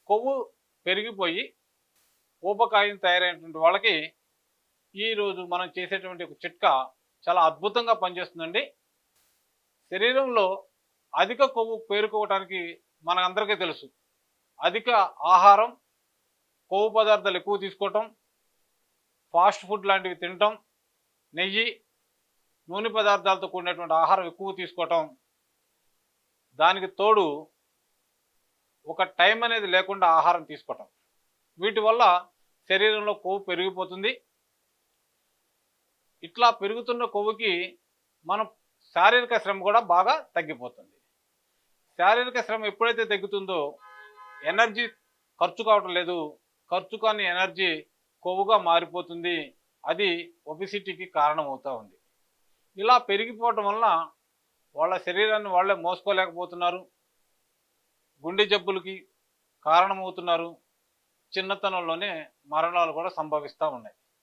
కొవ్వు పెరిగిపోయి ఊబకాయం తయారైనటువంటి వాళ్ళకి ఈరోజు మనం చేసేటువంటి ఒక చిట్కా చాలా అద్భుతంగా పనిచేస్తుందండి. శరీరంలో అధిక కొవ్వు పేరుకోవటానికి మనందరికీ తెలుసు. అధిక ఆహారం, కొవ్వు పదార్థాలు ఎక్కువ తీసుకోవటం, ఫాస్ట్ ఫుడ్ లాంటివి తినటం, నెయ్యి, నూనె పదార్థాలతో కూడినటువంటి ఆహారం ఎక్కువ తీసుకోవటం, దానికి తోడు ఒక టైం అనేది లేకుండా ఆహారం తీసుకోవటం, వీటి వల్ల శరీరంలో కొవ్వు పెరిగిపోతుంది. ఇట్లా పెరుగుతున్న కొవ్వుకి మనం శారీరక శ్రమ కూడా బాగా తగ్గిపోతుంది. శారీరక శ్రమ ఎప్పుడైతే తగ్గుతుందో ఎనర్జీ ఖర్చు కావటం లేదు, ఖర్చు కాని ఎనర్జీ కొవ్వుగా మారిపోతుంది. అది ఒబిసిటీకి కారణమవుతూ ఉంది. ఇలా పెరిగిపోవటం వలన వాళ్ళ శరీరాన్ని వాళ్ళే మోసుకోలేకపోతున్నారు, గుండె జబ్బులకి కారణమవుతున్నారు, చిన్నతనంలోనే మరణాలు కూడా సంభవిస్తూ ఉన్నాయి.